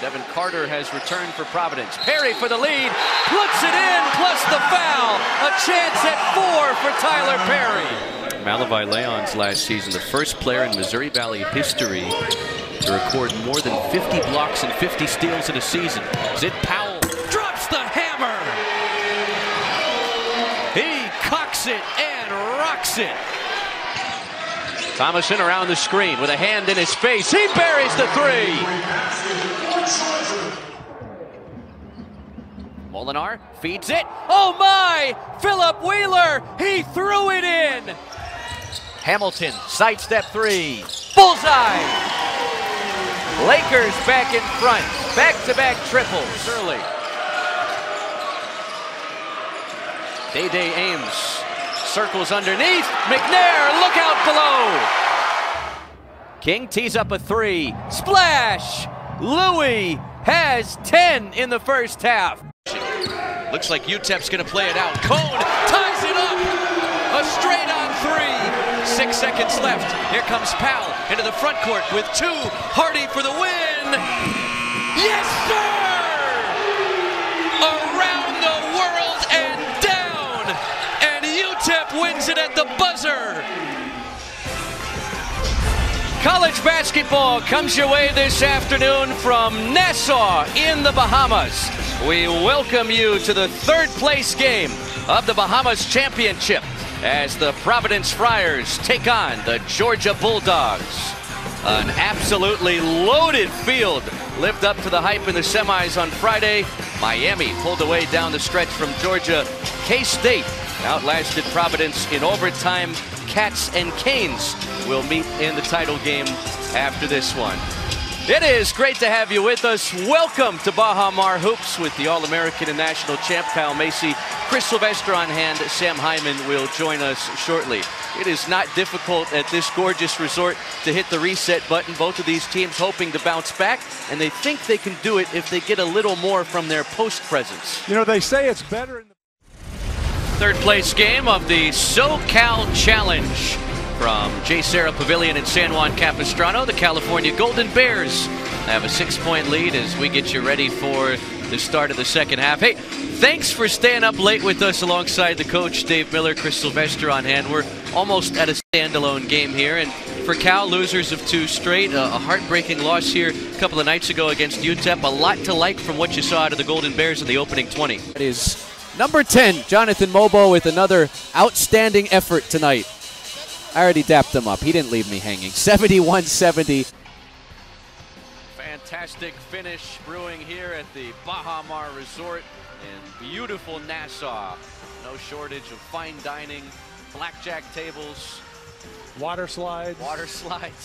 Devin Carter has returned for Providence. Perry for the lead, puts it in, plus the foul. A chance at 4 for Tyler Perry. Malavi Leon's last season, the first player in Missouri Valley history to record more than 50 blocks and 50 steals in a season. Zid Powell drops the hammer. He cocks it and rocks it. Thomason around the screen with a hand in his face. He buries the 3. Molinar feeds it. Oh my! Philip Wheeler! He threw it in! Hamilton, sidestep 3. Bullseye! Lakers back in front. Back-to-back triples early. Day Ames circles underneath. McNair, look out below! King tees up a 3. Splash! Louis has 10 in the first half. Looks like UTEP's going to play it out. Cone ties it up! A straight-on 3. 6 seconds left. Here comes Powell into the front court with 2. Hardy for the win. Yes, sir! Around the world and down. And UTEP wins it at the buzzer. College basketball comes your way this afternoon from Nassau in the Bahamas. We welcome you to the 3rd place game of the Bahamas Championship as the Providence Friars take on the Georgia Bulldogs. An absolutely loaded field lived up to the hype in the semis on Friday. Miami pulled away down the stretch from Georgia. K-State outlasted Providence in overtime. Cats and Canes will meet in the title game after this one. It is great to have you with us. Welcome to Baha Mar Hoops with the All-American and National Champ Kyle Macy. Chris Sylvester on hand. Sam Hyman will join us shortly. It is not difficult at this gorgeous resort to hit the reset button. Both of these teams hoping to bounce back, and they think they can do it if they get a little more from their post presence. You know, they say it's better in the 3rd place game of the SoCal Challenge from J. Serra Pavilion in San Juan Capistrano. The California Golden Bears have a 6-point lead as we get you ready for the start of the second half. Hey, thanks for staying up late with us alongside the coach, Dave Miller, Chris Sylvester on hand. We're almost at a standalone game here. And for Cal, losers of 2 straight, a heartbreaking loss here a couple of nights ago against UTEP. A lot to like from what you saw out of the Golden Bears in the opening 20. That is number 10, Jonathan Mobo, with another outstanding effort tonight. I already dapped him up. He didn't leave me hanging. 71-70. Fantastic finish brewing here at the Baha Mar Resort in beautiful Nassau. No shortage of fine dining, blackjack tables, water slides,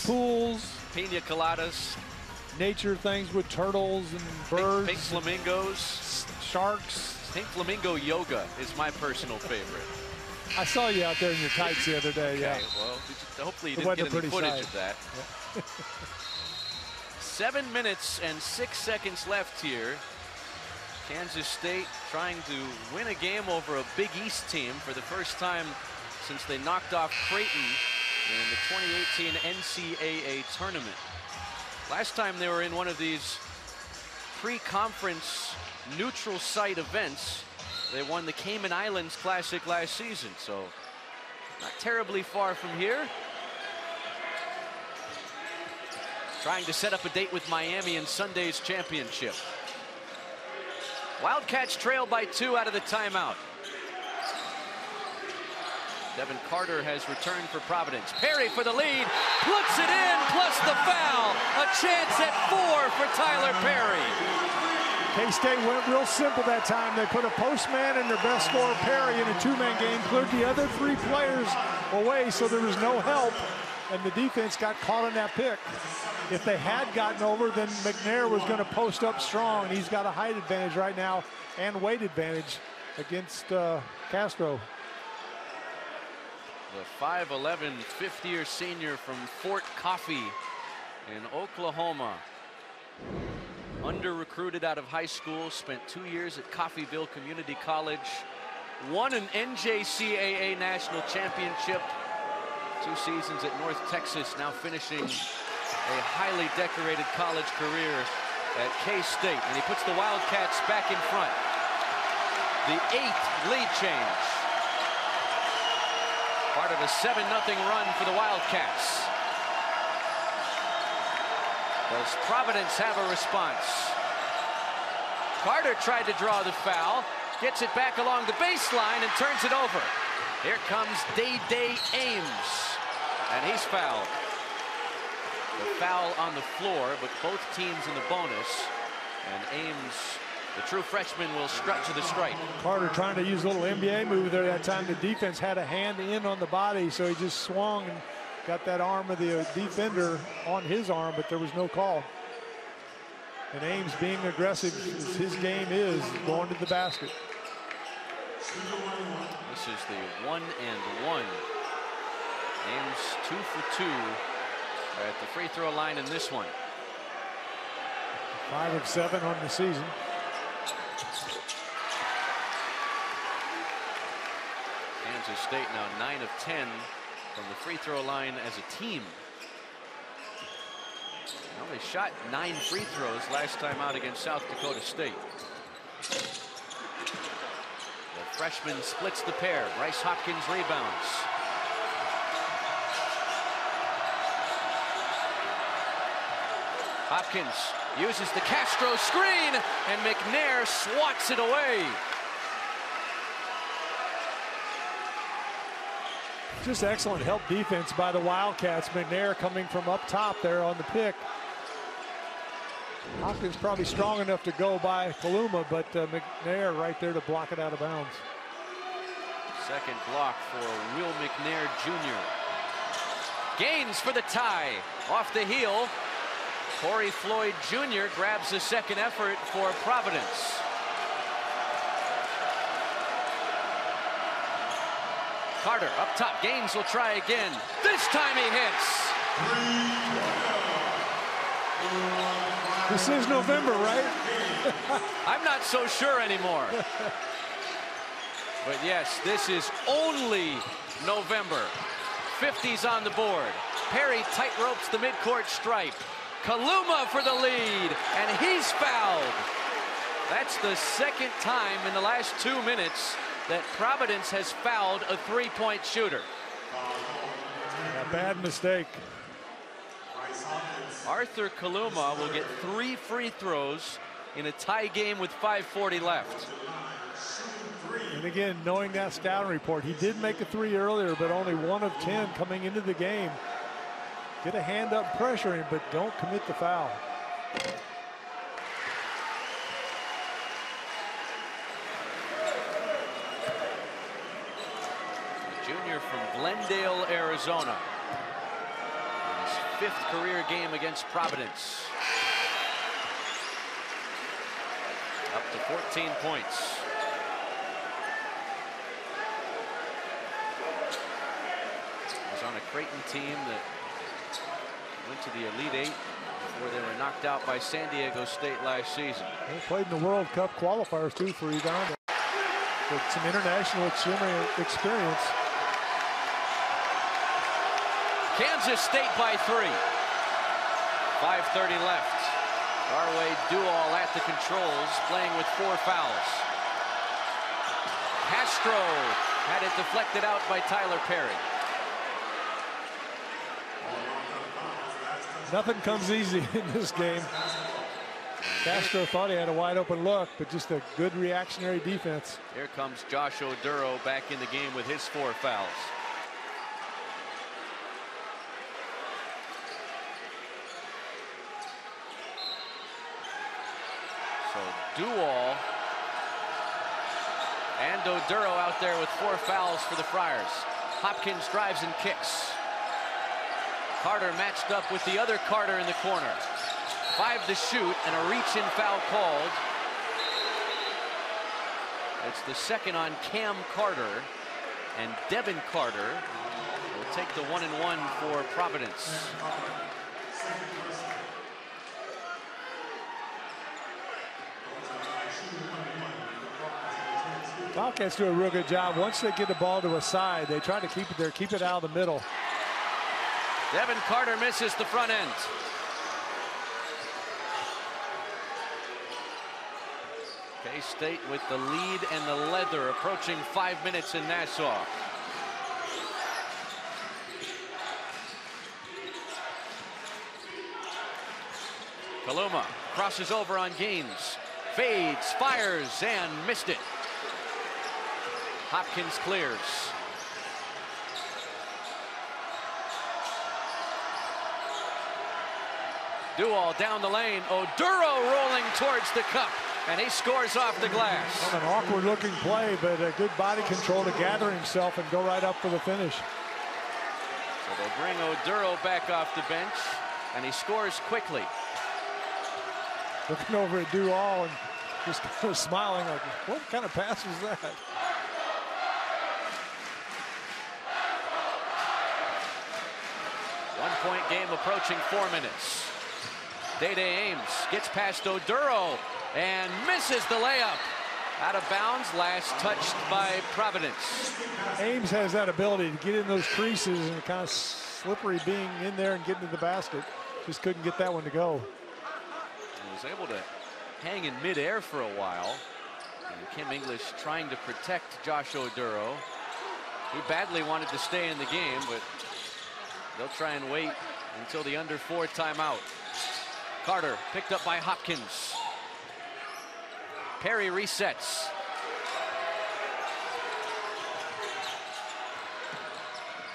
pools, pina coladas, nature things with turtles and birds, pink flamingos, sharks. Pink flamingo yoga is my personal favorite. I saw you out there in your tights the other day. Okay, yeah. Well, hopefully you didn't get any footage of that. Yeah. 7 minutes and 6 seconds left here. Kansas State trying to win a game over a Big East team for the first time since they knocked off Creighton in the 2018 NCAA tournament. Last time they were in one of these pre-conference neutral site events, they won the Cayman Islands Classic last season, so not terribly far from here. Trying to set up a date with Miami in Sunday's championship. Wildcats trail by 2 out of the timeout. Devin Carter has returned for Providence. Perry for the lead, puts it in, plus the foul. A chance at 4 for Tyler Perry. K-State went real simple that time. They put a postman and their best scorer, Perry, in a 2-man game, cleared the other 3 players away, so there was no help, and the defense got caught in that pick. If they had gotten over, then McNair was going to post up strong. He's got a height advantage right now and weight advantage against Castro. The 5'11", fifth-year senior from Fort Coffee in Oklahoma. Under-recruited out of high school, spent 2 years at Coffeyville Community College, won an NJCAA national championship, 2 seasons at North Texas, now finishing a highly decorated college career at K-State, and he puts the Wildcats back in front. The 8th lead change. Part of a 7-0 run for the Wildcats. Does Providence have a response? Carter tried to draw the foul, gets it back along the baseline and turns it over. Here comes Day Ames, and he's fouled. The foul on the floor, but both teams in the bonus. And Ames, the true freshman, will strut to the stripe. Carter trying to use a little NBA move there that time. The defense had a hand in on the body, so he just swung and got that arm of the defender on his arm, but there was no call. And Ames being aggressive as his game is, going to the basket. This is the 1-and-1. Ames 2 for 2 at the free throw line in this one. 5 of 7 on the season. Kansas State now 9 of 10 from the free throw line as a team. Well, they shot 9 free throws last time out against South Dakota State. The freshman splits the pair. Bryce Hopkins rebounds. Hopkins uses the Castro screen, and McNair swats it away. Just excellent help defense by the Wildcats. McNair coming from up top there on the pick. Hopkins probably strong enough to go by Kaluma, but McNair right there to block it out of bounds. Second block for Will McNair Jr. Gaines for the tie. Off the heel. Corey Floyd Jr. grabs the second effort for Providence. Carter up top. Gaines will try again. This time he hits. This is November, right? I'm not so sure anymore. But yes, this is only November. 50's on the board. Perry tightropes the midcourt stripe. Kaluma for the lead, and he's fouled. That's the second time in the last 2 minutes that Providence has fouled a three-point shooter. A bad mistake. Arthur Kaluma will get 3 free throws in a tie game with 5:40 left. And again, knowing that scouting report, he did make a 3 earlier, but only 1 of 10 coming into the game. Get a hand up, pressure him, but don't commit the foul. A junior from Glendale, Arizona. His 5th career game against Providence. Up to 14 points. Was on a Creighton team that went to the Elite 8 before they were knocked out by San Diego State last season. They played in the World Cup qualifiers too for Uganda. With some international experience. Kansas State by 3. 5:30 left. Darway Duall at the controls, playing with 4 fouls. Castro had it deflected out by Tyler Perry. Nothing comes easy in this game. Castro thought he had a wide open look, but just a good reactionary defense. Here comes Josh Oduro back in the game with his 4 fouls. So Duall and Oduro out there with 4 fouls for the Friars. Hopkins drives and kicks. Carter matched up with the other Carter in the corner. 5 to shoot and a reach-in foul called. It's the second on Cam Carter, and Devin Carter will take the 1-and-1 for Providence. Wildcats do a real good job. Once they get the ball to a side, they try to keep it there, keep it out of the middle. Devin Carter misses the front end. K-State with the lead and the leather, approaching 5 minutes in Nassau. Kaluma crosses over on Gaines, fades, fires, and missed it. Hopkins clears. Dual down the lane. Oduro rolling towards the cup, and he scores off the glass. Well, an awkward looking play, but a good body control to gather himself and go right up for the finish. So they bring Oduro back off the bench, and he scores quickly. Looking over at Dual and just kind of smiling like, what kind of pass was that? One-point game approaching 4 minutes. Day Ames gets past Oduro and misses the layup. Out of bounds, last touched by Providence. Ames has that ability to get in those creases and kind of slippery being in there and getting to the basket. Just couldn't get that one to go. He was able to hang in midair for a while. And Kim English trying to protect Josh Oduro. He badly wanted to stay in the game, but they'll try and wait until the under 4 timeout. Carter picked up by Hopkins. Perry resets.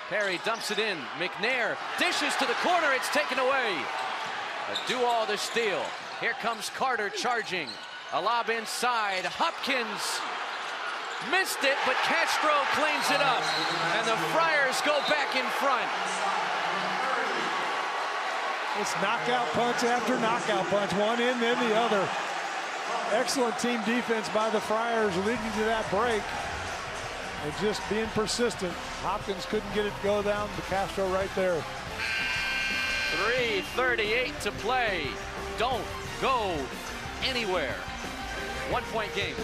Perry dumps it in. McNair dishes to the corner. It's taken away. A do-all the steal. Here comes Carter charging. A lob inside. Hopkins missed it, but Castro cleans it up. And the Friars go back in front. It's knockout punch after knockout punch. One in, then the other. Excellent team defense by the Friars leading to that break. And just being persistent. Hopkins couldn't get it to go down to Castro right there. 3:38 to play. Don't go anywhere. 1-point game.